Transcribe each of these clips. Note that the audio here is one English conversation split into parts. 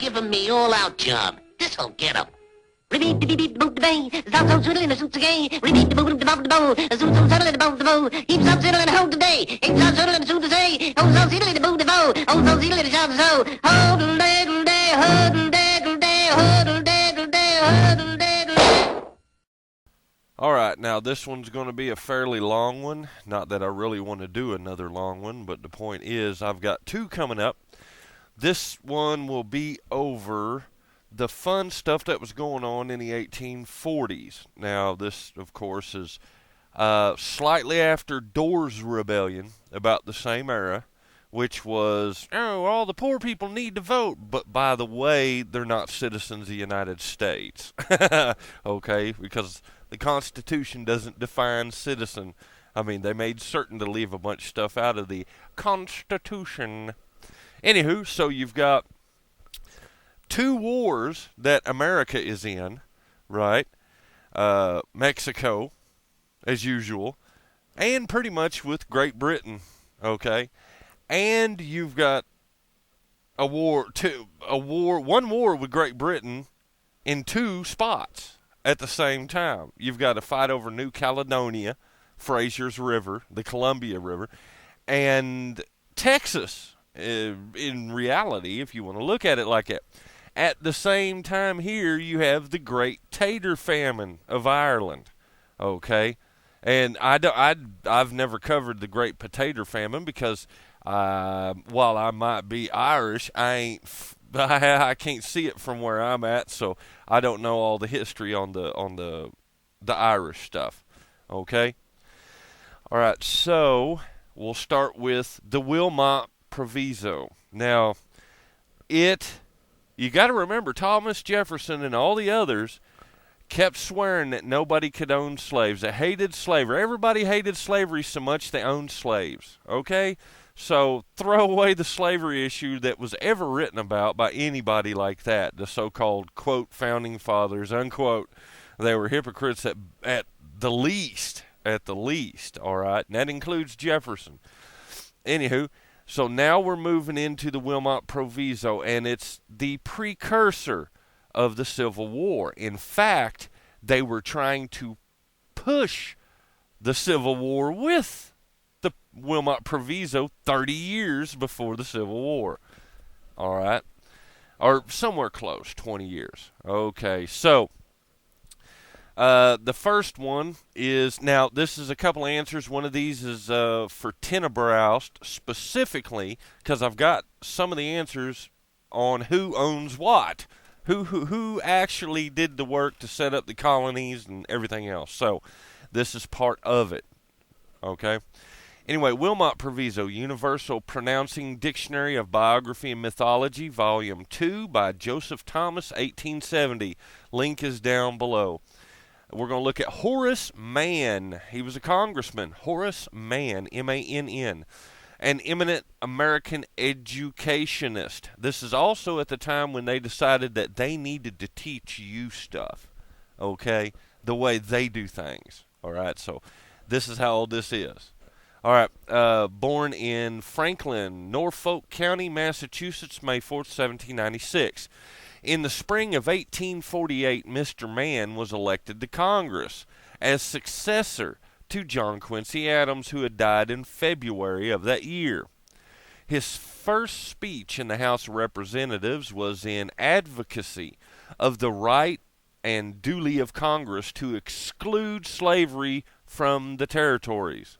give me all-out job. This'll get 'em. Repeat the beat, boot the bang, stop so twiddling the suits again. Repeat the boot the bump the bow, a suit so settling the bump the bow. Keep some settling the hold today, keep some settling the suit to say. Oh, so settling the boot the bow, oh, so settling the shop so. Hodl daddle day, hodl daddle day, hodl daddle day, hodl daddle day. All right, now this one's going to be a fairly long one. Not that I really want to do another long one, but the point is I've got two coming up. This one will be over the fun stuff that was going on in the 1840s. Now, this, of course, is slightly after Dorr's Rebellion, about the same era, which was, oh, all the poor people need to vote. But, by the way, they're not citizens of the United States. Okay? Because the Constitution doesn't define citizen. I mean, they made certain to leave a bunch of stuff out of the Constitution. Anywho, so you've got two wars that America is in, right? Mexico, as usual, and pretty much with Great Britain, okay? And you've got one war with Great Britain in two spots at the same time. You've got a fight over New Caledonia, Fraser's River, the Columbia River, and Texas, in reality, if you want to look at it like that. At the same time here, you have the Great Tater Famine of Ireland, okay? And I've never covered the Great Potato Famine because while I might be Irish, I can't see it from where I'm at, so I don't know all the history on the Irish stuff, okay? All right, so we'll start with the Wilmot Proviso. Now, you got to remember, Thomas Jefferson and all the others kept swearing that nobody could own slaves. They hated slavery. Everybody hated slavery so much they owned slaves. Okay? So throw away the slavery issue that was ever written about by anybody like that. The so-called, quote, founding fathers, unquote. They were hypocrites at the least. At the least, all right? And that includes Jefferson. Anywho, so now we're moving into the Wilmot Proviso, and it's the precursor of the Civil War. In fact, they were trying to push the Civil War with the Wilmot Proviso 30 years before the Civil War. All right? Or somewhere close, 20 years. Okay, so the first one is, now this is a couple answers. One of these is for Tenebroust specifically, because I've got some of the answers on who owns what, who actually did the work to set up the colonies and everything else. So this is part of it, okay? Anyway, Wilmot Proviso, Universal Pronouncing Dictionary of Biography and Mythology, Volume 2 by Joseph Thomas, 1870. Link is down below. We're going to look at Horace Mann. He was a congressman. Horace Mann, M-A-N-N, an eminent American educationist. This is also at the time when they decided that they needed to teach you stuff, okay, the way they do things. All right, so this is how old this is. All right, born in Franklin, Norfolk County, Massachusetts, May 4th, 1796. In the spring of 1848, Mr. Mann was elected to Congress as successor to John Quincy Adams, who had died in February of that year. His first speech in the House of Representatives was in advocacy of the right and duty of Congress to exclude slavery from the territories.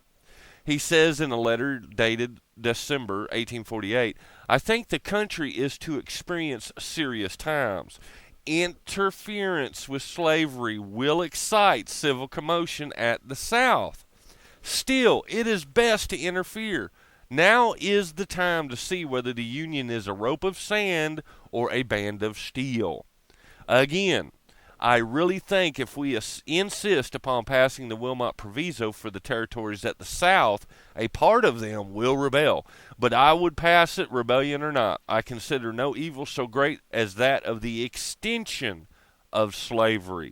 He says in a letter dated December 1848, I think the country is to experience serious times. Interference with slavery will excite civil commotion at the South. Still, it is best to interfere. Now is the time to see whether the Union is a rope of sand or a band of steel. Again, I really think if we insist upon passing the Wilmot Proviso for the territories at the South, a part of them will rebel. But I would pass it, rebellion or not. I consider no evil so great as that of the extension of slavery.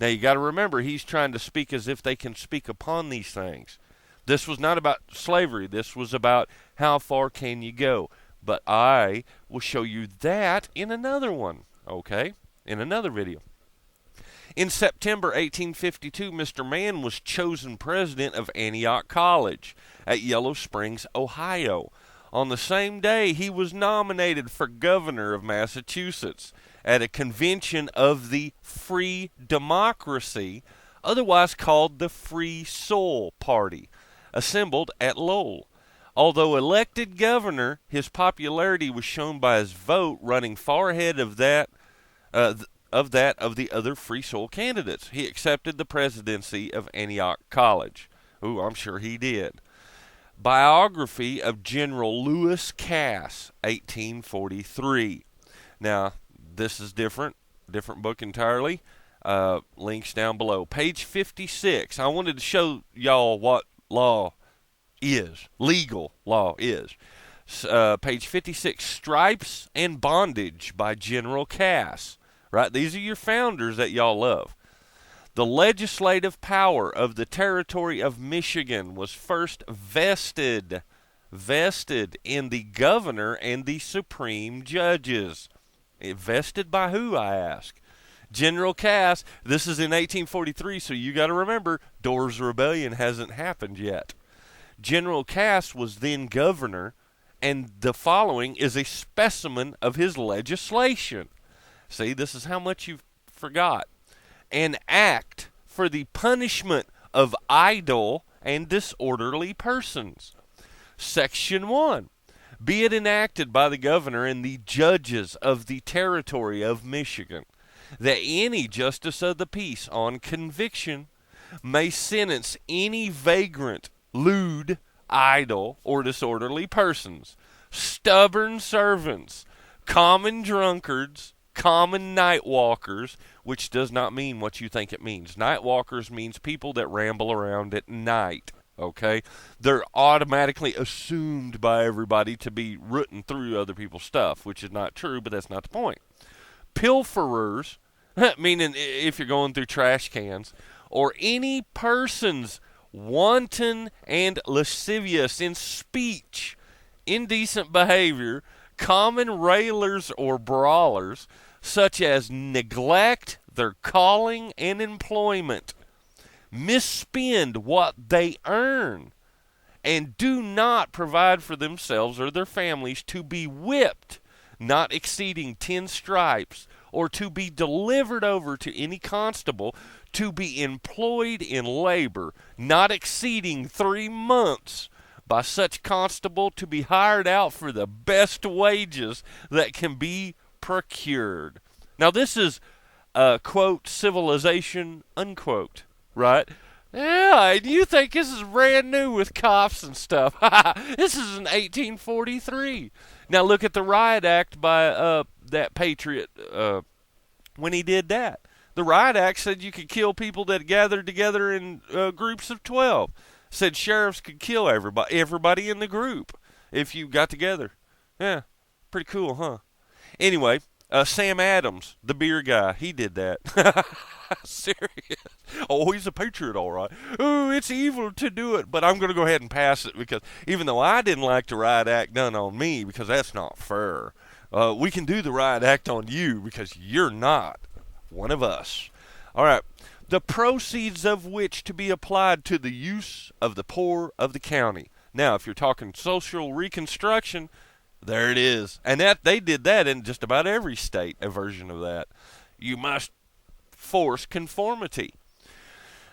Now you got to remember, he's trying to speak as if they can speak upon these things. This was not about slavery. This was about how far can you go. But I will show you that in another one, okay? In another video. In September 1852, Mr. Mann was chosen president of Antioch College at Yellow Springs, Ohio. On the same day, he was nominated for governor of Massachusetts at a convention of the Free Democracy, otherwise called the Free Soil Party, assembled at Lowell. Although elected governor, his popularity was shown by his vote running far ahead of that of the other free soil candidates. He accepted the presidency of Antioch College. Ooh, I'm sure he did. Biography of General Lewis Cass, 1843. Now, this is different book entirely. Links down below. Page 56. I wanted to show y'all what law is, legal law is. Page 56, Stripes and Bondage by General Cass. Right? These are your founders that y'all love. The legislative power of the territory of Michigan was first vested in the governor and the supreme judges. Vested by who, I ask? General Cass. This is in 1843, so you got to remember, Dorr's Rebellion hasn't happened yet. General Cass was then governor, and the following is a specimen of his legislation. See, this is how much you forgot. An act for the punishment of idle and disorderly persons. Section 1. Be it enacted by the governor and the judges of the territory of Michigan that any justice of the peace on conviction may sentence any vagrant, lewd, idle, or disorderly persons, stubborn servants, common drunkards, common night walkers, which does not mean what you think it means. Night walkers means people that ramble around at night, okay? They're automatically assumed by everybody to be rooting through other people's stuff, which is not true, but that's not the point. Pilferers, meaning if you're going through trash cans, or any persons wanton and lascivious in speech, indecent behavior, common railers or brawlers, such as neglect their calling and employment, misspend what they earn, and do not provide for themselves or their families, to be whipped, not exceeding 10 stripes, or to be delivered over to any constable, to be employed in labor, not exceeding 3 months, by such constable, to be hired out for the best wages that can be procured. Now this is, quote, civilization, unquote, right? Yeah, and you think this is brand new with cops and stuff. This is in 1843. Now look at the Riot Act by that patriot when he did that. The Riot Act said you could kill people that gathered together in groups of 12. Said sheriffs could kill everybody in the group if you got together. Yeah, pretty cool, huh? Anyway, Sam Adams, the beer guy, he did that. Serious. Oh, he's a patriot, all right. Oh, it's evil to do it, but I'm going to go ahead and pass it, because even though I didn't like the Riot Act done on me, because that's not fair, we can do the Riot Act on you because you're not one of us. All right. The proceeds of which to be applied to the use of the poor of the county. Now, if you're talking social reconstruction, there it is. And that they did that in just about every state, a version of that. You must force conformity.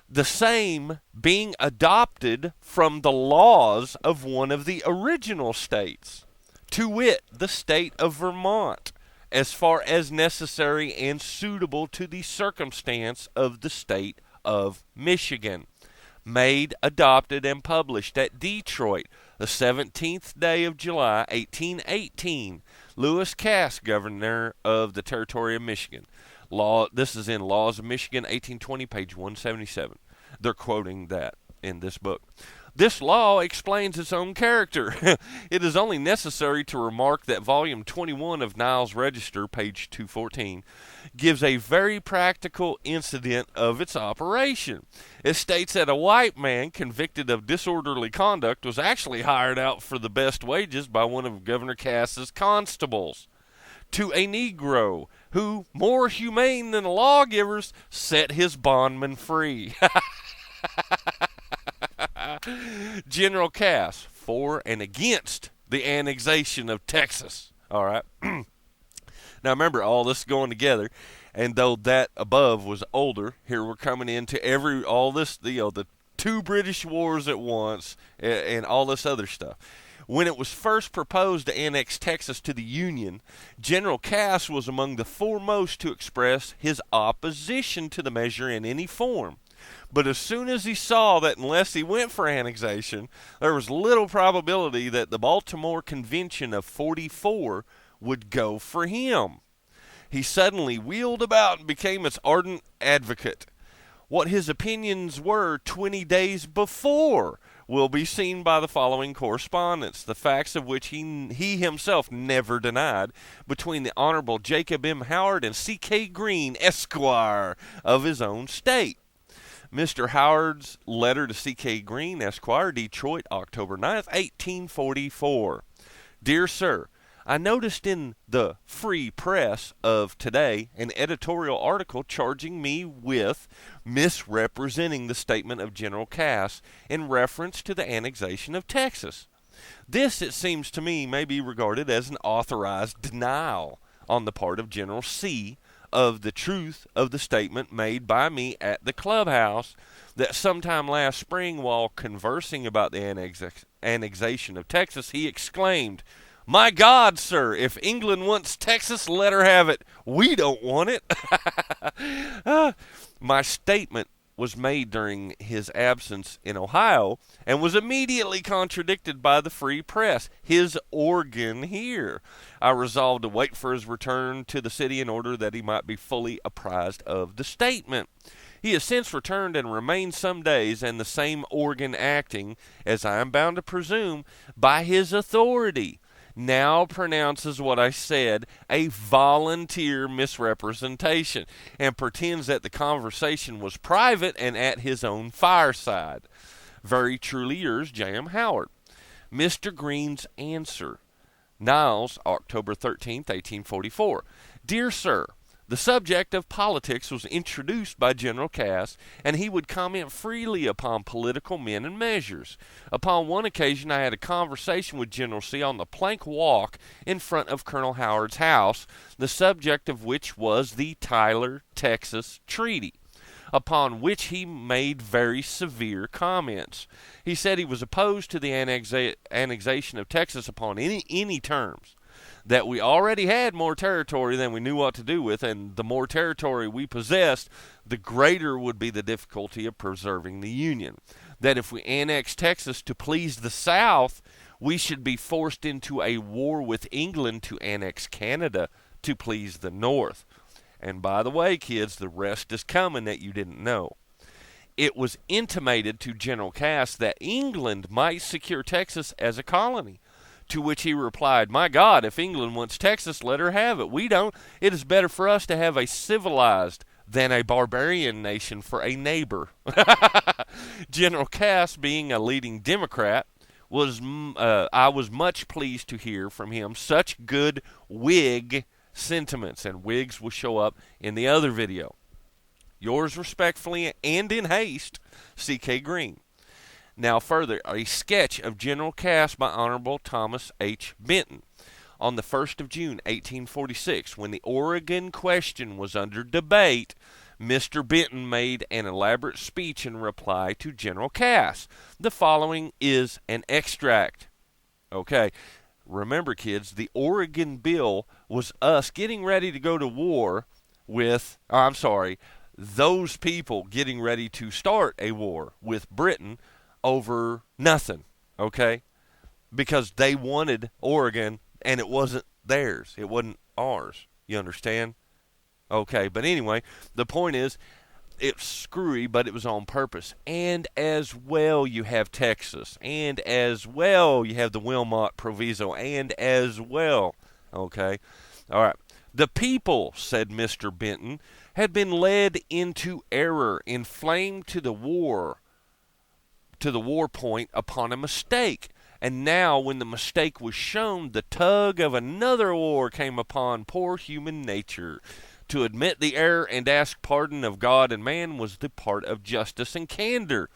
The same being adopted from the laws of one of the original states, to wit, the state of Vermont, as far as necessary and suitable to the circumstance of the state of Michigan. Made, adopted, and published at Detroit, the 17th day of July, 1818. Lewis Cass, governor of the territory of Michigan. This is in Laws of Michigan, 1820, page 177. They're quoting that in this book. This law explains its own character. It is only necessary to remark that Volume 21 of Niles' Register, page 214, gives a very practical incident of its operation. It states that a white man convicted of disorderly conduct was actually hired out for the best wages by one of Governor Cass's constables to a Negro who, more humane than the lawgivers, set his bondman free. General Cass, for and against the annexation of Texas. All right. Now remember, all this is going together, and though that above was older, here we're coming into all this, the two British wars at once, and all this other stuff. When it was first proposed to annex Texas to the Union, General Cass was among the foremost to express his opposition to the measure in any form. But as soon as he saw that unless he went for annexation, there was little probability that the Baltimore Convention of '44 would go for him, he suddenly wheeled about and became its ardent advocate. What his opinions were 20 days before will be seen by the following correspondence, the facts of which he himself never denied, between the Honorable Jacob M. Howard and C.K. Green, Esquire, of his own state. Mr. Howard's letter to C.K. Green, Esquire, Detroit, October 9th, 1844. Dear Sir, I noticed in the Free Press of today an editorial article charging me with misrepresenting the statement of General Cass in reference to the annexation of Texas. This, it seems to me, may be regarded as an authorized denial on the part of General C. of the truth of the statement made by me at the clubhouse that sometime last spring, while conversing about the annexation of Texas, he exclaimed, "My God, sir, if England wants Texas, let her have it. We don't want it." My statement was made during his absence in Ohio and was immediately contradicted by the Free Press, his organ here. I resolved to wait for his return to the city in order that he might be fully apprised of the statement. He has since returned and remained some days, and the same organ acting, as I am bound to presume, by his authority, now pronounces what I said a volunteer misrepresentation, and pretends that the conversation was private and at his own fireside. Very truly yours, J.M. Howard. Mr. Green's answer. Niles, October 13th, 1844. Dear Sir, the subject of politics was introduced by General Cass, and he would comment freely upon political men and measures. Upon one occasion I had a conversation with General C. on the plank walk in front of Colonel Howard's house, the subject of which was the Tyler, Texas Treaty, upon which he made very severe comments. He said he was opposed to the annexation of Texas upon any terms, that we already had more territory than we knew what to do with, and the more territory we possessed, the greater would be the difficulty of preserving the Union. That if we annexed Texas to please the South, we should be forced into a war with England to annex Canada to please the North. And by the way, kids, the rest is coming that you didn't know. It was intimated to General Cass that England might secure Texas as a colony, to which he replied, "My God, if England wants Texas, let her have it. We don't. It is better for us to have a civilized than a barbarian nation for a neighbor." General Cass, being a leading Democrat, I was much pleased to hear from him such good Whig sentiments, and Whigs will show up in the other video. Yours respectfully and in haste, C.K. Green. Now further, a sketch of General Cass by Honorable Thomas H. Benton. On the 1st of June, 1846, when the Oregon question was under debate, Mr. Benton made an elaborate speech in reply to General Cass. The following is an extract. Okay, remember kids, the Oregon Bill was us getting ready to go to war with, those people getting ready to start a war with Britain over nothing, okay? Because they wanted Oregon, and it wasn't theirs. It wasn't ours. You understand? Okay, but anyway, the point is, it's screwy, but it was on purpose. And as well, you have Texas. And as well, you have the Wilmot Proviso. And as well, okay? All right. The people, said Mr. Benton, had been led into error, inflamed to the war point upon a mistake. And now, when the mistake was shown, the tug of another war came upon poor human nature. To admit the error and ask pardon of God and man was the part of justice and candor.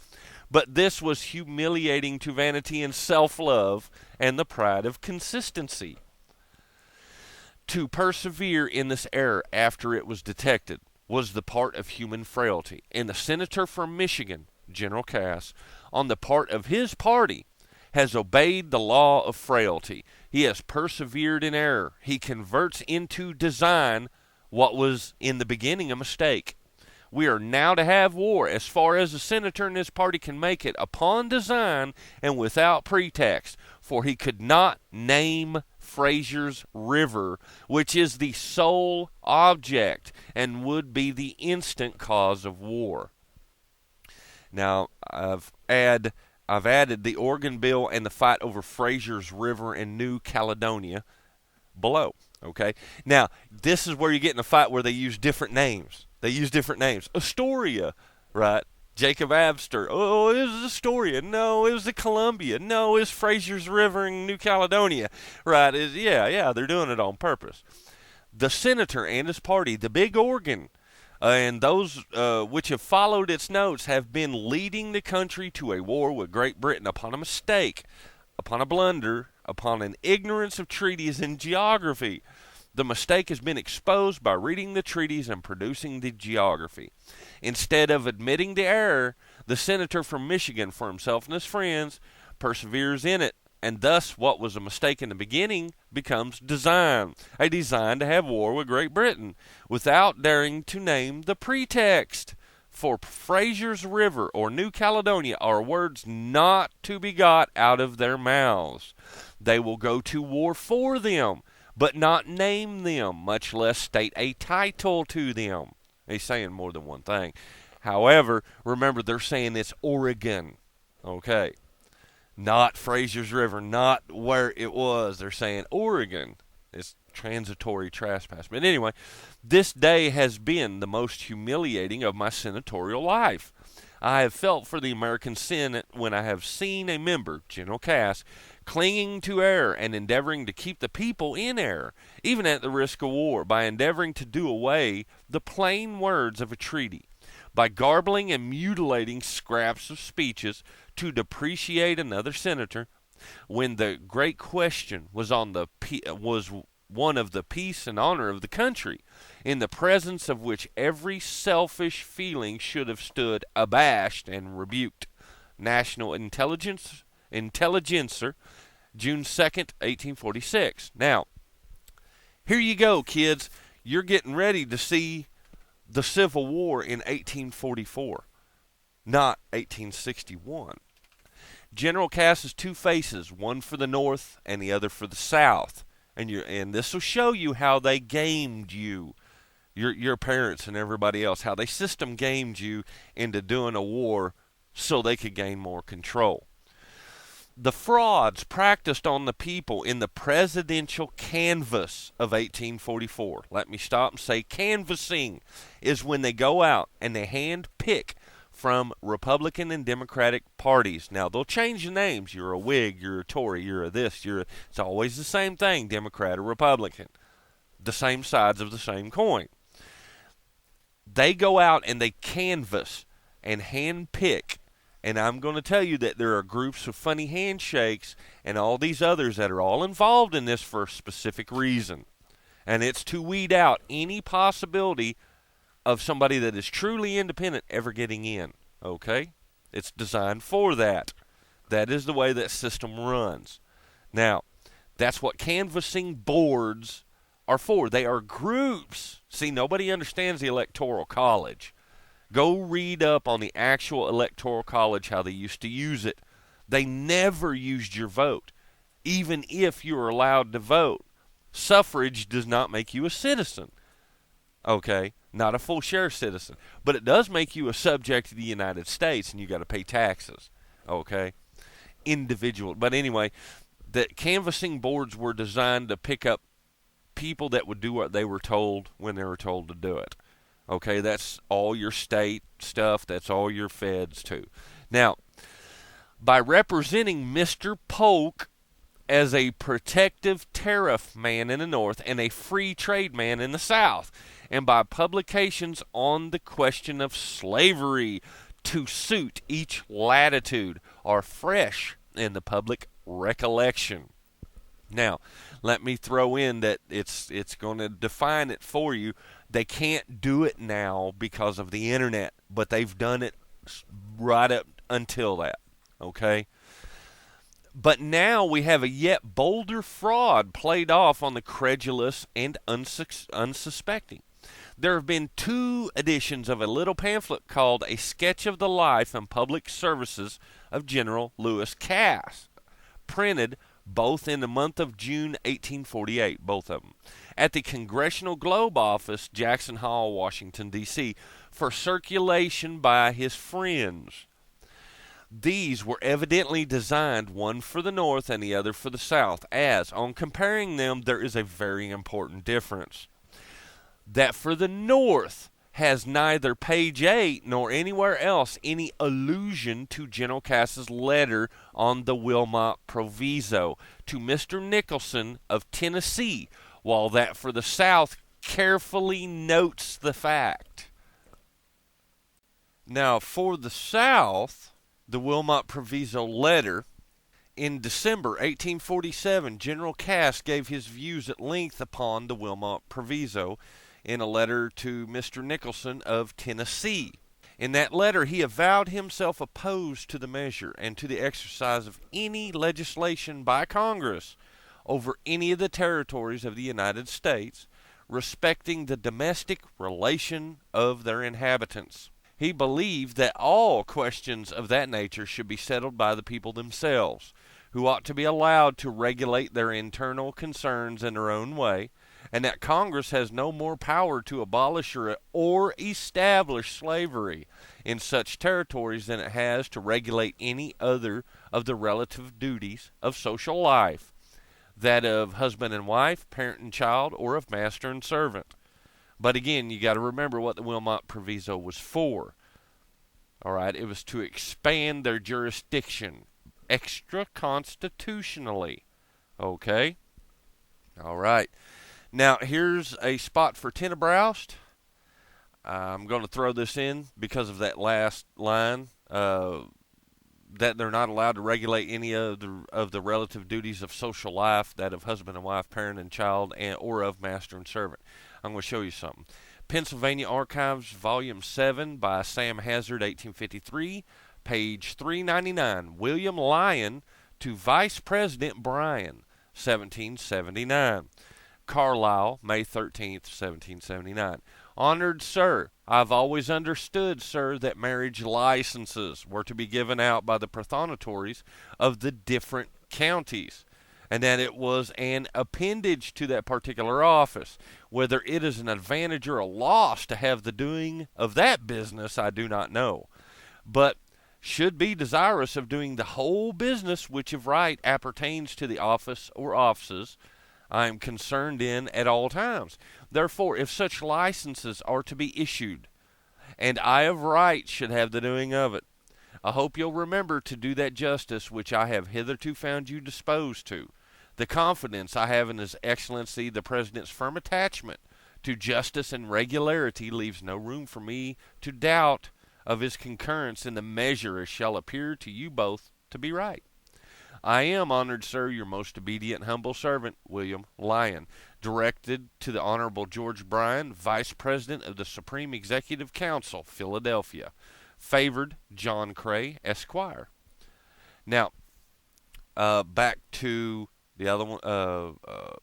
But this was humiliating to vanity and self-love and the pride of consistency. To persevere in this error after it was detected was the part of human frailty. And the senator from Michigan, General Cass, on the part of his party, has obeyed the law of frailty. He has persevered in error. He converts into design what was in the beginning a mistake. We are now to have war, as far as the senator and his party can make it, upon design and without pretext, for he could not name Fraser's River, which is the sole object and would be the instant cause of war. Now, I've added the Oregon Bill and the fight over Fraser's River in New Caledonia below. Okay. Now, this is where you get in a fight where they use different names. Astoria, right? Jacob Abster. Oh, it was Astoria. No, it was the Columbia. No, it's Fraser's River in New Caledonia, right? They're doing it on purpose. The senator and his party, the Big Organ, and those which have followed its notes have been leading the country to a war with Great Britain upon a mistake, upon a blunder, upon an ignorance of treaties and geography. The mistake has been exposed by reading the treaties and producing the geography. Instead of admitting the error, the senator from Michigan, for himself and his friends, perseveres in it, and thus what was a mistake in the beginning becomes design, a design to have war with Great Britain, without daring to name the pretext. For Fraser's River or New Caledonia are words not to be got out of their mouths. They will go to war for them, but not name them, much less state a title to them. He's saying more than one thing. However, remember, they're saying it's Oregon, okay? Not Fraser's River, not where it was. They're saying Oregon. It's transitory trespass. But anyway, this day has been the most humiliating of my senatorial life. I have felt for the American Senate when I have seen a member, General Cass, clinging to error and endeavoring to keep the people in error, even at the risk of war, by endeavoring to do away the plain words of a treaty, by garbling and mutilating scraps of speeches to depreciate another senator, when the great question was one of the peace and honor of the country, in the presence of which every selfish feeling should have stood abashed and rebuked. National Intelligencer, June 2nd, 1846. Now, here you go, kids. You're getting ready to see the Civil War in 1844, not 1861. General Cass's two faces, one for the North and the other for the South. And this will show you how they gamed you, your parents and everybody else, how they system gamed you into doing a war so they could gain more control. The frauds practiced on the people in the presidential canvass of 1844, let me stop and say canvassing, is when they go out and they hand pick from Republican and Democratic parties. Now, they'll change the names. You're a Whig, you're a Tory, you're a this, it's always the same thing, Democrat or Republican. The same sides of the same coin. They go out and they canvass and hand pick. And I'm going to tell you that there are groups of funny handshakes and all these others that are all involved in this for a specific reason. And it's to weed out any possibility of somebody that is truly independent ever getting in, okay? It's designed for that. That is the way that system runs. Now, that's what canvassing boards are for. They are groups. See, nobody understands the Electoral College. Go read up on the actual Electoral College, how they used to use it. They never used your vote, even if you were allowed to vote. Suffrage does not make you a citizen. Okay, not a full share citizen, but it does make you a subject of the United States, and you got to pay taxes. Okay, individual. But anyway, the canvassing boards were designed to pick up people that would do what they were told when they were told to do it. Okay, that's all your state stuff. That's all your feds too. Now, by representing Mr. Polk as a protective tariff man in the North and a free trade man in the South, and by publications on the question of slavery to suit each latitude, are fresh in the public recollection. Now, let me throw in that it's going to define it for you. They can't do it now because of the internet, but they've done it right up until that. Okay? But now we have a yet bolder fraud played off on the credulous and unsuspecting. There have been 2 editions of a little pamphlet called A Sketch of the Life and Public Services of General Lewis Cass, printed both in the month of June 1848, both of them, at the Congressional Globe Office, Jackson Hall, Washington, D.C., for circulation by his friends. These were evidently designed, one for the North and the other for the South, as, on comparing them, there is a very important difference. That for the North has neither page 8 nor anywhere else any allusion to General Cass's letter on the Wilmot Proviso to Mr. Nicholson of Tennessee, while that for the South carefully notes the fact. Now, for the South, the Wilmot Proviso letter, in December 1847, General Cass gave his views at length upon the Wilmot Proviso in a letter to Mr. Nicholson of Tennessee. In that letter, he avowed himself opposed to the measure and to the exercise of any legislation by Congress over any of the territories of the United States respecting the domestic relation of their inhabitants. He believed that all questions of that nature should be settled by the people themselves, who ought to be allowed to regulate their internal concerns in their own way, and that Congress has no more power to abolish or establish slavery in such territories than it has to regulate any other of the relative duties of social life, that of husband and wife, parent and child, or of master and servant. But again, you got to remember what the Wilmot Proviso was for. All right, it was to expand their jurisdiction extra-constitutionally. Okay? All right. Now, here's a spot for Tenebroust. I'm going to throw this in because of that last line, that they're not allowed to regulate any of the relative duties of social life, that of husband and wife, parent and child, or of master and servant. I'm going to show you something. Pennsylvania Archives, Volume 7 by Sam Hazard, 1853, page 399. William Lyon to Vice President Bryan, 1779. Carlisle, May 13th, 1779. Honored Sir, I've always understood, sir, that marriage licenses were to be given out by the prothonotores of the different counties, and that it was an appendage to that particular office. Whether it is an advantage or a loss to have the doing of that business, I do not know, but should be desirous of doing the whole business which of right appertains to the office or offices I am concerned in at all times. Therefore, if such licenses are to be issued, and I of right should have the doing of it, I hope you'll remember to do that justice which I have hitherto found you disposed to. The confidence I have in His Excellency the President's firm attachment to justice and regularity leaves no room for me to doubt of his concurrence in the measure as shall appear to you both to be right. I am, honored sir, your most obedient and humble servant, William Lyon. Directed to the Honorable George Bryan, Vice President of the Supreme Executive Council, Philadelphia. Favored, John Cray, Esquire. Now, back to the other one,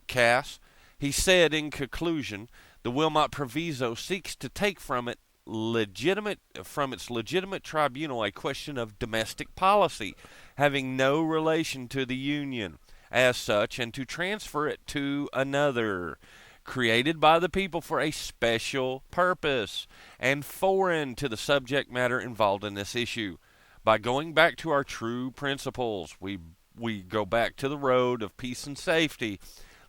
Cass. He said in conclusion, the Wilmot Proviso seeks to take from its legitimate tribunal a question of domestic policy, having no relation to the Union as such, and to transfer it to another. created by the people for a special purpose, and foreign to the subject matter involved in this issue. By going back to our true principles, we go back to the road of peace and safety,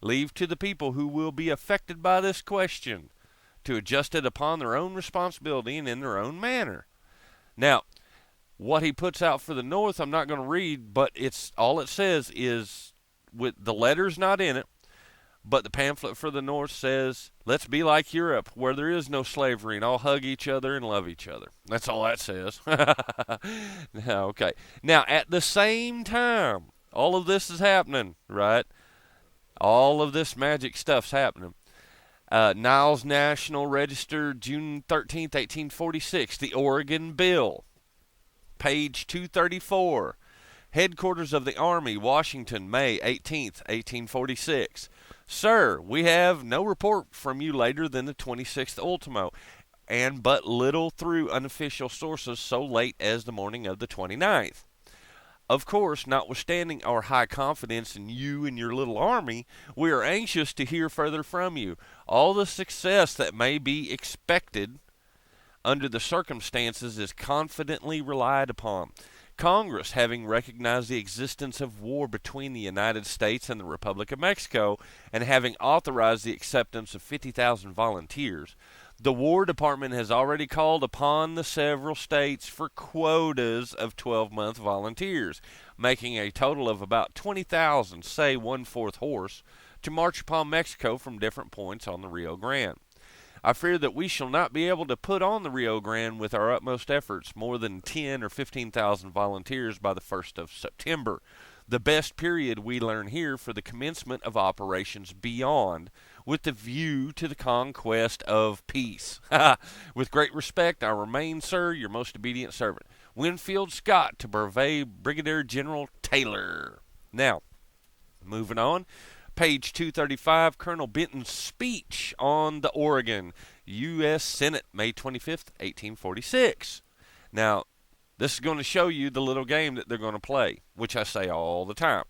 leave to the people who will be affected by this question to adjust it upon their own responsibility and in their own manner. Now, what he puts out for the North, I'm not going to read, but it's all it says is, with the letters not in it, but the pamphlet for the North says, let's be like Europe, where there is no slavery and all hug each other and love each other. That's all that says. Now, okay. Now, at the same time, all of this is happening, right? All of this magic stuff's happening. Niles National Register, June 13th, 1846, the Oregon Bill, page 234. Headquarters of the Army, Washington, May 18th, 1846. Sir, we have no report from you later than the 26th ultimo, and but little through unofficial sources so late as the morning of the 29th. Of course, notwithstanding our high confidence in you and your little army, we are anxious to hear further from you. All the success that may be expected under the circumstances is confidently relied upon. Congress, having recognized the existence of war between the United States and the Republic of Mexico, and having authorized the acceptance of 50,000 volunteers, the War Department has already called upon the several states for quotas of 12-month volunteers, making a total of about 20,000, say 1/4 horse, to march upon Mexico from different points on the Rio Grande. I fear that we shall not be able to put on the Rio Grande with our utmost efforts more than 10 or 15,000 volunteers by the 1st of September, the best period we learn here for the commencement of operations beyond, with the view to the conquest of peace. With great respect, I remain, sir, your most obedient servant, Winfield Scott, to Brevet Brigadier General Taylor. Now, moving on. Page 235, Colonel Benton's speech on the Oregon, U.S. Senate, May 25th, 1846. Now, this is going to show you the little game that they're going to play, which I say all the time.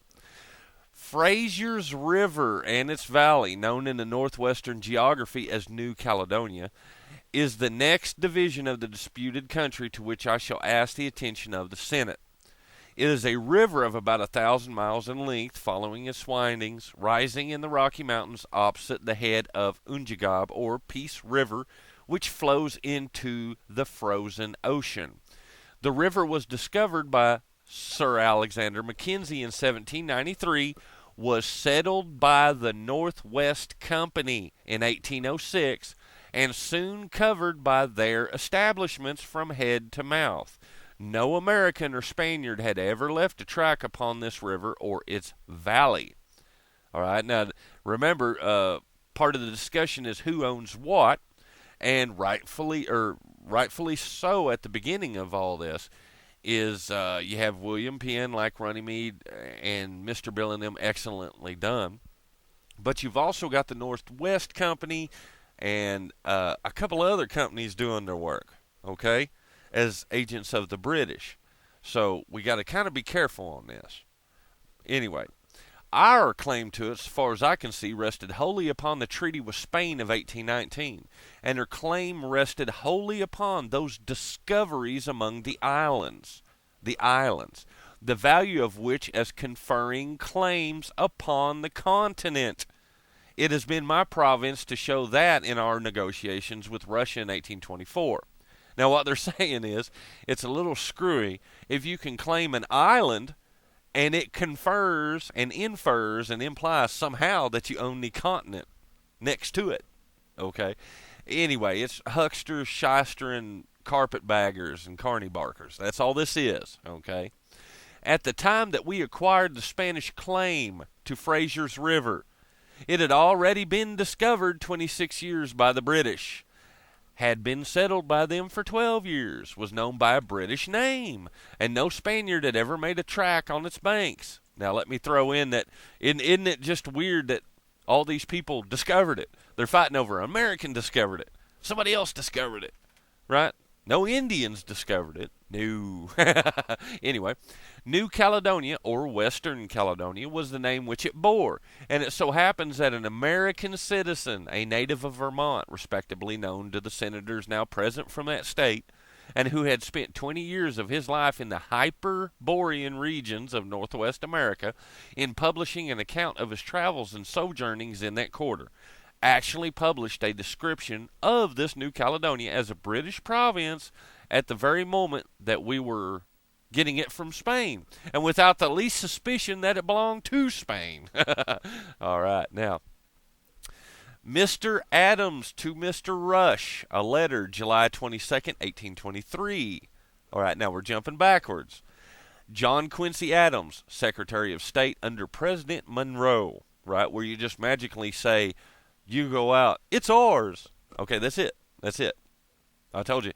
Fraser's River and its valley, known in the northwestern geography as New Caledonia, is the next division of the disputed country to which I shall ask the attention of the Senate. It is a river of about 1,000 miles in length, following its windings, rising in the Rocky Mountains opposite the head of Unjagab, or Peace River, which flows into the frozen ocean. The river was discovered by Sir Alexander Mackenzie in 1793, was settled by the Northwest Company in 1806, and soon covered by their establishments from head to mouth. No American or Spaniard had ever left a track upon this river or its valley. All right, now remember, part of the discussion is who owns what, and rightfully so at the beginning of all this is you have William Penn, like Runnymede, and Mr. Bill and them, excellently done. But you've also got the Northwest Company and a couple other companies doing their work, okay, as agents of the British. So we got to kind of be careful on this. Anyway, our claim to it, as far as I can see, rested wholly upon the treaty with Spain of 1819, and her claim rested wholly upon those discoveries among the islands, the value of which as conferring claims upon the continent. It has been my province to show that in our negotiations with Russia in 1824. Now, what they're saying is, it's a little screwy if you can claim an island and it confers and infers and implies somehow that you own the continent next to it. Okay? Anyway, it's Hucksters, Shysters, and Carpetbaggers and Carny-Barkers. That's all this is. Okay? At the time that we acquired the Spanish claim to Fraser's River, it had already been discovered 26 years by the British, had been settled by them for 12 years, was known by a British name, and no Spaniard had ever made a track on its banks. Now let me throw in that, isn't it just weird that all these people discovered it? They're fighting over American discovered it. Somebody else discovered it, right? No Indians discovered it. No. Anyway, New Caledonia, or Western Caledonia, was the name which it bore, and it so happens that an American citizen, a native of Vermont, respectably known to the senators now present from that state, and who had spent 20 years of his life in the Hyperborean regions of Northwest America in publishing an account of his travels and sojournings in that quarter, actually published a description of this New Caledonia as a British province at the very moment that we were getting it from Spain, and without the least suspicion that it belonged to Spain. All right, now, Mr. Adams to Mr. Rush, a letter, July 22nd, 1823. All right, now we're jumping backwards. John Quincy Adams, Secretary of State under President Monroe, right, where you just magically say, you go out, it's ours. Okay, that's it. That's it. I told you.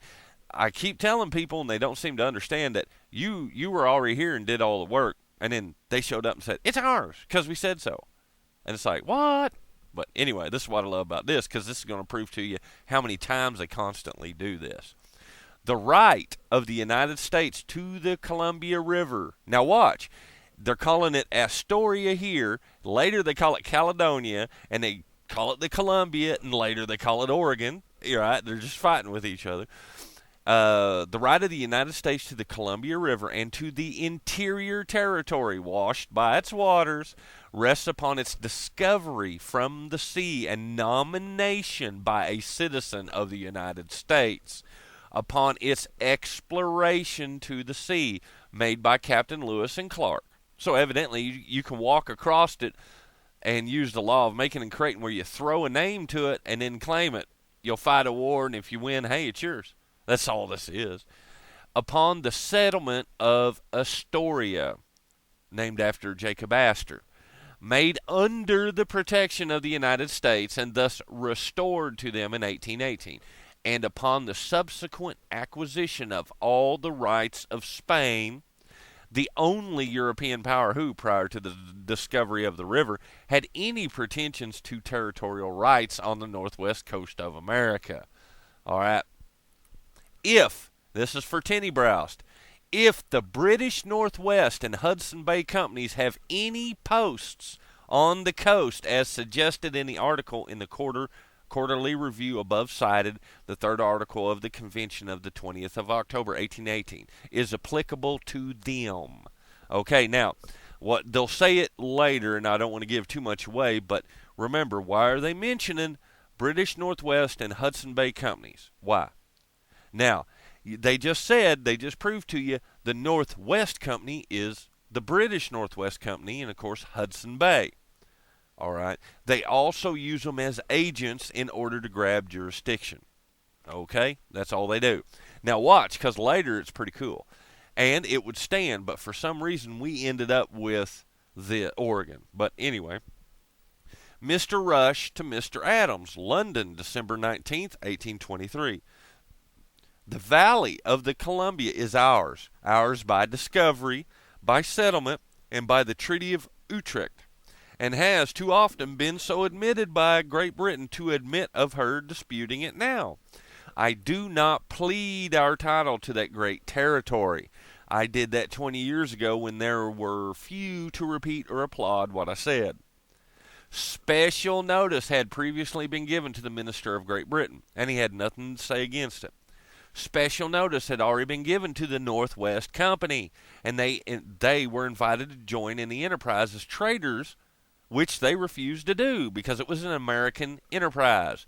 I keep telling people, and they don't seem to understand that you were already here and did all the work, and then they showed up and said, it's ours, because we said so. And it's like, what? But anyway, this is what I love about this, because this is going to prove to you how many times they constantly do this. The right of the United States to the Columbia River. Now watch. They're calling it Astoria here. Later they call it Caledonia, and they call it the Columbia, and later they call it Oregon. You're right. They're just fighting with each other. The right of the United States to the Columbia River and to the interior territory washed by its waters rests upon its discovery from the sea and nomination by a citizen of the United States, upon its exploration to the sea made by Captain Lewis and Clark. So evidently you can walk across it and use the law of making and creating, where you throw a name to it and then claim it. You'll fight a war, and if you win, hey, it's yours. That's all this is. Upon the settlement of Astoria, named after Jacob Astor, made under the protection of the United States and thus restored to them in 1818, and upon the subsequent acquisition of all the rights of Spain, the only European power who, prior to the discovery of the river, had any pretensions to territorial rights on the northwest coast of America. All right. If, this is for Tenebroust, if the British Northwest and Hudson Bay companies have any posts on the coast, as suggested in the article in the Quarterly Review above cited, the third article of the Convention of the 20th of October, 1818, is applicable to them. Okay, now, what they'll say it later, and I don't want to give too much away, but remember, why are they mentioning British Northwest and Hudson Bay companies? Why? Now, they just proved to you the Northwest Company is the British Northwest Company, and of course Hudson Bay. All right. They also use them as agents in order to grab jurisdiction. Okay? That's all they do. Now watch, because later it's pretty cool. And it would stand, but for some reason we ended up with the Oregon. But anyway, Mr. Rush to Mr. Adams, London, December 19th, 1823. The valley of the Columbia is ours by discovery, by settlement, and by the Treaty of Utrecht, and has too often been so admitted by Great Britain to admit of her disputing it now. I do not plead our title to that great territory. I did that 20 years ago when there were few to repeat or applaud what I said. Special notice had previously been given to the Minister of Great Britain, and he had nothing to say against it. Special notice had already been given to the Northwest Company, and they were invited to join in the enterprise as traders, which they refused to do because it was an American enterprise.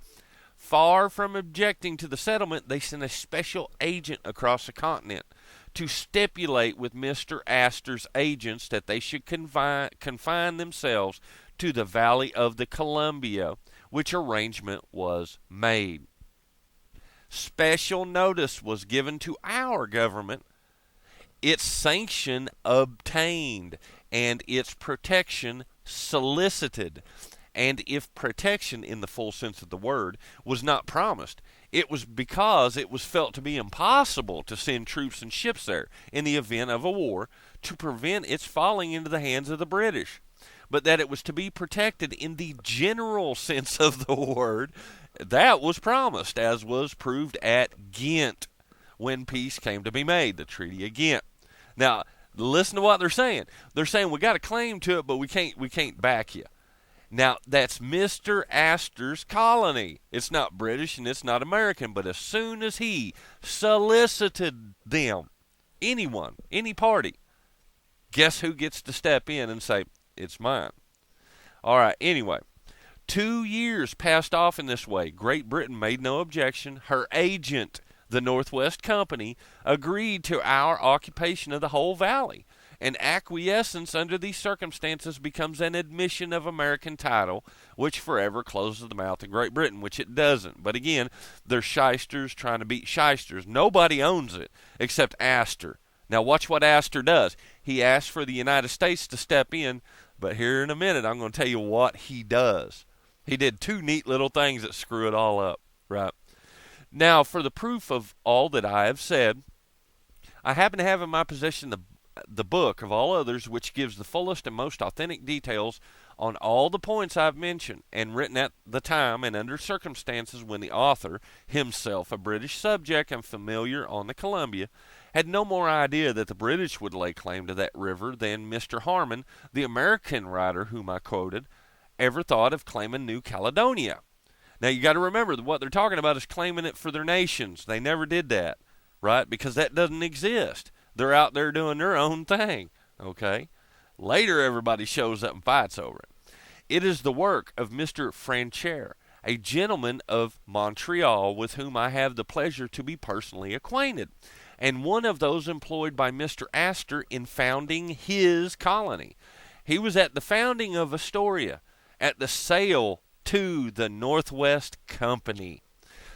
Far from objecting to the settlement, they sent a special agent across the continent to stipulate with Mr. Astor's agents that they should confine themselves to the valley of the Columbia, which arrangement was made. Special notice was given to our government, its sanction obtained, and its protection solicited. And if protection, in the full sense of the word, was not promised, it was because it was felt to be impossible to send troops and ships there in the event of a war to prevent its falling into the hands of the British, but that it was to be protected in the general sense of the word. That was promised, as was proved at Ghent, when peace came to be made, the treaty of Ghent. Now, listen to what they're saying. They're saying we got a claim to it, but we can't back you. Now, that's Mr. Astor's colony. It's not British and it's not American, but as soon as he solicited them, anyone, any party, guess who gets to step in and say, it's mine? All right, anyway, 2 years passed off in this way. Great Britain made no objection. Her agent, the Northwest Company, agreed to our occupation of the whole valley. And acquiescence under these circumstances becomes an admission of American title, which forever closes the mouth of Great Britain, which it doesn't. But again, there's Shysters trying to beat Shysters. Nobody owns it except Astor. Now watch what Astor does. He asks for the United States to step in, but here in a minute I'm going to tell you what he does. He did two neat little things that screw it all up, right? Now, for the proof of all that I have said, I happen to have in my possession the book of all others, which gives the fullest and most authentic details on all the points I've mentioned, and written at the time and under circumstances when the author, himself a British subject and familiar on the Columbia, had no more idea that the British would lay claim to that river than Mr. Harmon, the American writer whom I quoted, ever thought of claiming New Caledonia. Now, you got to remember that what they're talking about is claiming it for their nations. They never did that, right? Because that doesn't exist. They're out there doing their own thing, okay? Later, everybody shows up and fights over it. It is the work of Mr. Francher, a gentleman of Montreal with whom I have the pleasure to be personally acquainted, and one of those employed by Mr. Astor in founding his colony. He was at the founding of Astoria, at the sale to the Northwest Company,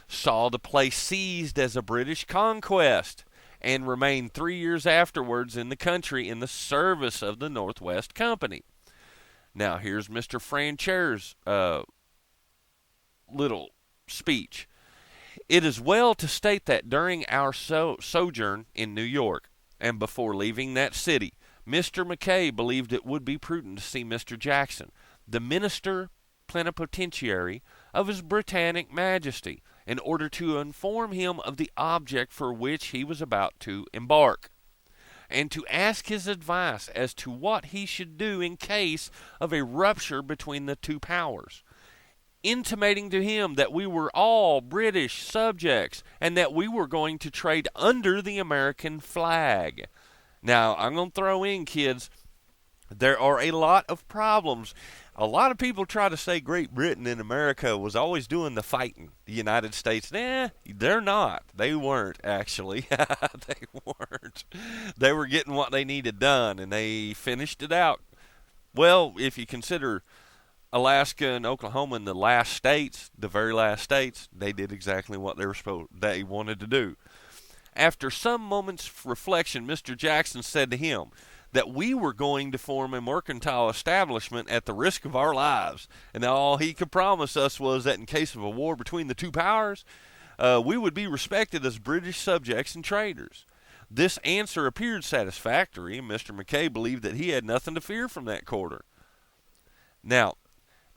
saw the place seized as a British conquest, and remained 3 years afterwards in the country in the service of the Northwest Company. Now, here's Mr. Francher's little speech. It is well to state that during our sojourn in New York, and before leaving that city, Mr. McKay believed it would be prudent to see Mr. Jackson, the minister plenipotentiary of His Britannic Majesty, in order to inform him of the object for which he was about to embark, and to ask his advice as to what he should do in case of a rupture between the two powers, intimating to him that we were all British subjects and that we were going to trade under the American flag. Now, I'm going to throw in, kids, there are a lot of problems. A lot of people try to say Great Britain and America was always doing the fighting. The United States, they're not. They weren't, actually. They weren't. They were getting what they needed done, and they finished it out. Well, if you consider Alaska and Oklahoma and the last states, the very last states, they did exactly what they wanted to do. After some moments' reflection, Mr. Jackson said to him that we were going to form a mercantile establishment at the risk of our lives, and all he could promise us was that in case of a war between the two powers, we would be respected as British subjects and traders. This answer appeared satisfactory, and Mr. McKay believed that he had nothing to fear from that quarter. Now,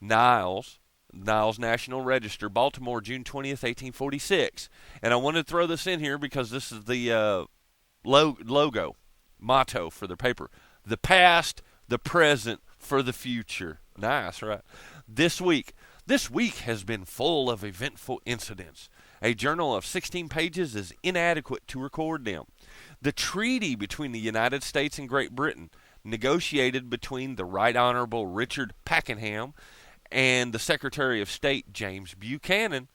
Niles National Register, Baltimore, June 20th, 1846. And I wanted to throw this in here because this is the motto for their paper. The past, the present, for the future. Nice, right? This week has been full of eventful incidents. A journal of 16 pages is inadequate to record them. The treaty between the United States and Great Britain, negotiated between the Right Honorable Richard Pakenham and the Secretary of State James Buchanan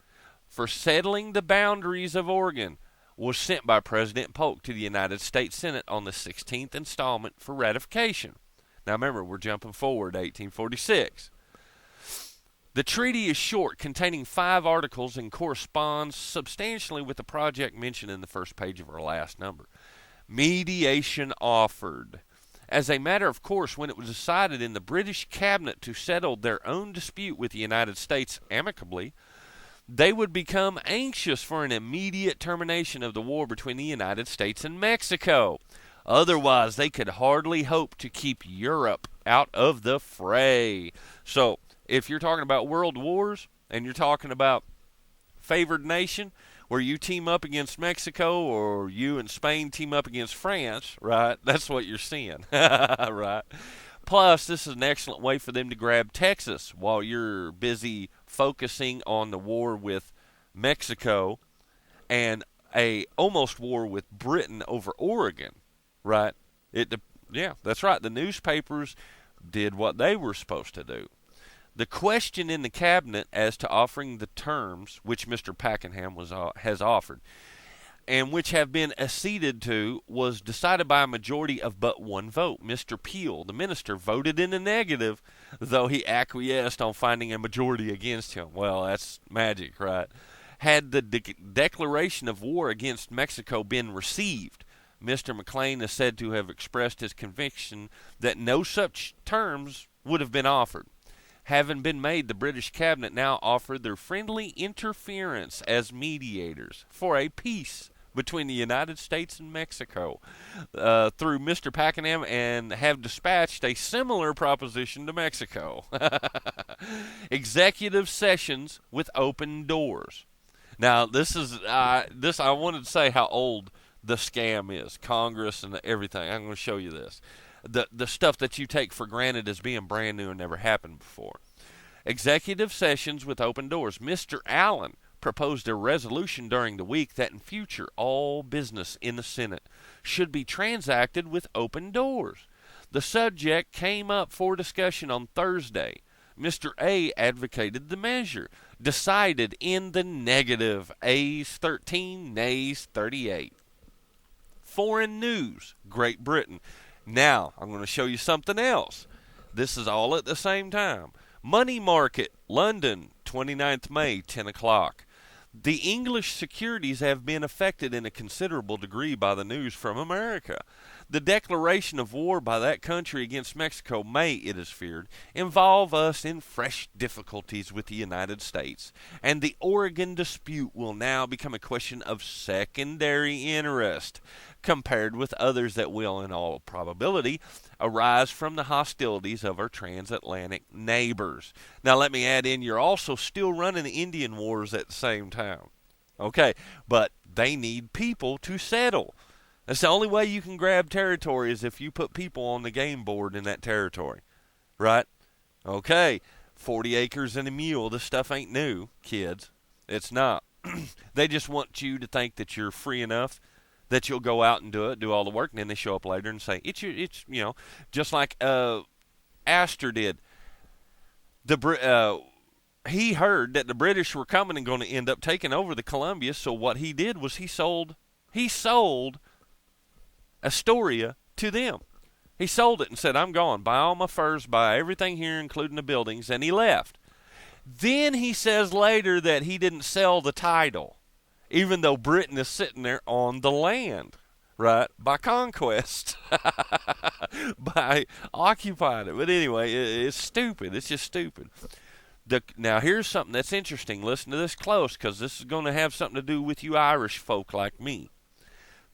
for settling the boundaries of Oregon, was sent by President Polk to the United States Senate on the 16th installment for ratification. Now remember, we're jumping forward to 1846. The treaty is short, containing 5 articles, and corresponds substantially with the project mentioned in the first page of our last number. Mediation offered. As a matter of course, when it was decided in the British cabinet to settle their own dispute with the United States amicably, they would become anxious for an immediate termination of the war between the United States and Mexico. Otherwise, they could hardly hope to keep Europe out of the fray. So, if you're talking about world wars and you're talking about favored nation, where you team up against Mexico or you and Spain team up against France, right? That's what you're seeing, right? Plus, this is an excellent way for them to grab Texas while you're busy focusing on the war with Mexico and a almost war with Britain over Oregon, right? Yeah, that's right. The newspapers did what they were supposed to do. The question in the cabinet as to offering the terms which Mr. Pakenham has offered and which have been acceded to was decided by a majority of but one vote. Mr. Peel, the minister, voted in the negative, though he acquiesced on finding a majority against him. Well, that's magic, right? Had the declaration of war against Mexico been received, Mr. McLean is said to have expressed his conviction that no such terms would have been offered. Having been made, the British cabinet now offered their friendly interference as mediators for a peace between the United States and Mexico through Mr. Pakenham, and have dispatched a similar proposition to Mexico. Executive sessions with open doors. Now, this I wanted to say how old the scam is, Congress and everything. I'm going to show you this. The stuff that you take for granted as being brand new and never happened before. Executive sessions with open doors. Mr. Allen proposed a resolution during the week that in future all business in the Senate should be transacted with open doors. The subject came up for discussion on Thursday. Mr. A advocated the measure, decided in the negative, ayes 13, nays 38. Foreign news, Great Britain. Now, I'm going to show you something else. This is all at the same time. Money market, London, 29th May, 10 o'clock. The English securities have been affected in a considerable degree by the news from America. The declaration of war by that country against Mexico may, it is feared, involve us in fresh difficulties with the United States, and the Oregon dispute will now become a question of secondary interest, compared with others that will, in all probability, arise from the hostilities of our transatlantic neighbors. Now let me add in, you're also still running the Indian wars at the same time. Okay, but they need people to settle. That's the only way you can grab territory is if you put people on the game board in that territory, right? Okay, 40 acres and a mule. This stuff ain't new, kids. It's not. They just want you to think that you're free enough that you'll go out and do it, do all the work, and then they show up later and say, it's just like Astor did. He heard that the British were coming and going to end up taking over the Columbia, so what he did was he sold Astoria to them. He sold it and said, I'm gone. Buy all my furs, buy everything here, including the buildings, and he left. Then he says later that he didn't sell the title, even though Britain is sitting there on the land, right, by conquest, by occupying it. But anyway, it's stupid. It's just stupid. Now, here's something that's interesting. Listen to this close, because this is going to have something to do with you Irish folk like me.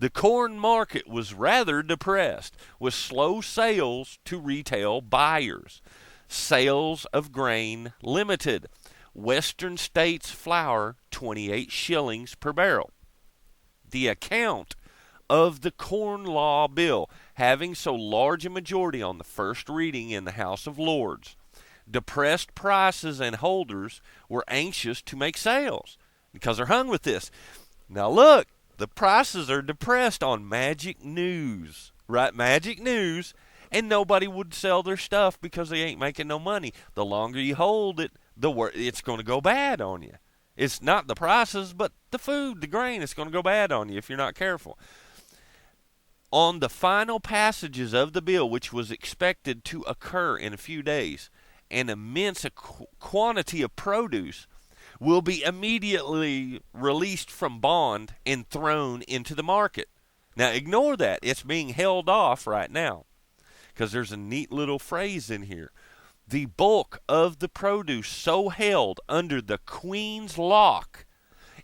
The corn market was rather depressed, with slow sales to retail buyers. Sales of grain limited. Western States flour, 28 shillings per barrel. The account of the Corn Law Bill having so large a majority on the first reading in the House of Lords. Depressed prices and holders were anxious to make sales because they're hung with this. Now look, the prices are depressed on Magic News, right? Magic News, and nobody would sell their stuff because they ain't making no money. The longer you hold it, it's going to go bad on you. It's not the prices, but the food, the grain, it's going to go bad on you if you're not careful. On the final passages of the bill, which was expected to occur in a few days, an immense quantity of produce will be immediately released from bond and thrown into the market. Now, ignore that. It's being held off right now because there's a neat little phrase in here. The bulk of the produce so held under the Queen's lock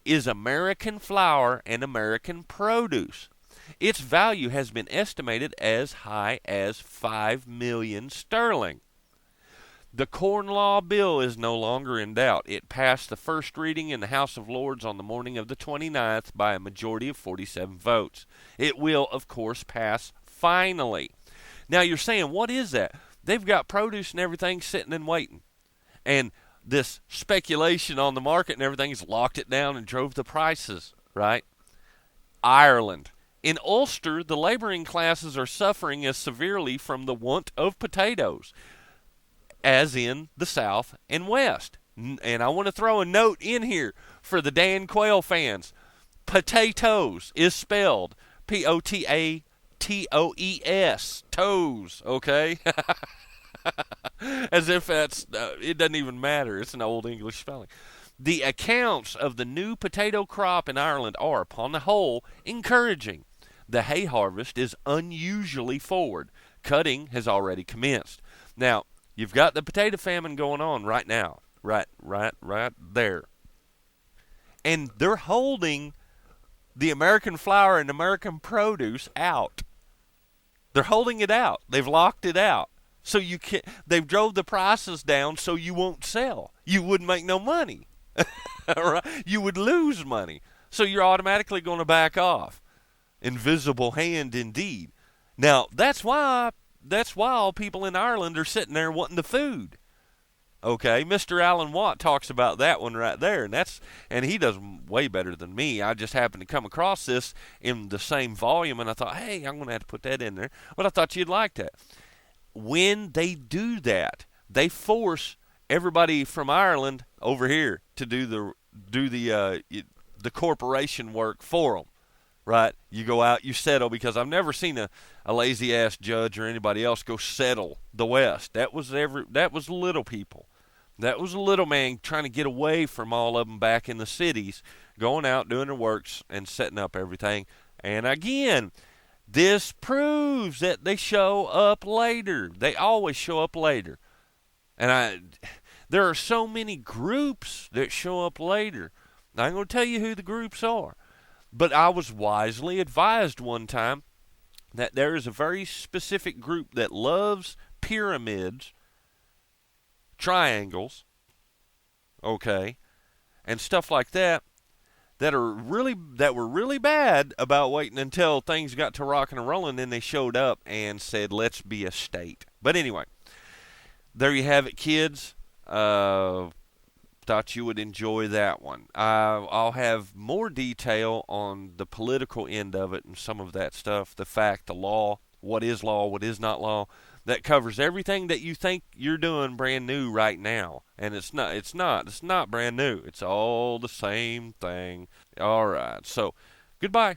is American flour and American produce. Its value has been estimated as high as 5 million sterling. The Corn Law Bill is no longer in doubt. It passed the first reading in the House of Lords on the morning of the 29th by a majority of 47 votes. It will, of course, pass finally. Now you're saying, what is that? They've got produce and everything sitting and waiting. And this speculation on the market and everything has locked it down and drove the prices, right? Ireland. In Ulster, the laboring classes are suffering as severely from the want of potatoes as in the South and West. And I want to throw a note in here for the Dan Quayle fans. Potatoes is spelled P-O-T-A-T-O-E-S. Toes, okay? As if that's, it doesn't even matter. It's an old English spelling. The accounts of the new potato crop in Ireland are, upon the whole, encouraging. The hay harvest is unusually forward. Cutting has already commenced. Now, you've got the potato famine going on right now. Right there. And they're holding the American flour and American produce out. They're holding it out. They've locked it out. So you can't, they've drove the prices down so you won't sell. You wouldn't make no money. Right? You would lose money. So you're automatically going to back off. Invisible hand indeed. Now, that's why all people in Ireland are sitting there wanting the food. Okay, Mr. Alan Watt talks about that one right there, and he does way better than me. I just happened to come across this in the same volume, and I thought, hey, I'm going to have to put that in there. But I thought you'd like that. When they do that, they force everybody from Ireland over here to do the corporation work for them. Right? You go out, you settle, because I've never seen a lazy-ass judge or anybody else go settle the West. That was little people. That was a little man trying to get away from all of them back in the cities, going out, doing their works, and setting up everything. And again, this proves that they show up later. They always show up later. And there are so many groups that show up later. Now, I'm going to tell you who the groups are. But I was wisely advised one time that there is a very specific group that loves pyramids, triangles, okay, and stuff like that that were really bad about waiting until things got to rocking and rolling. Then they showed up and said, let's be a state. But anyway, there you have it, kids. Thought you would enjoy that one. I'll have more detail on the political end of it and some of that stuff, the fact, the law, what is not law. That covers everything that you think you're doing brand new right now. And it's not brand new. It's all the same thing. All right. So, goodbye.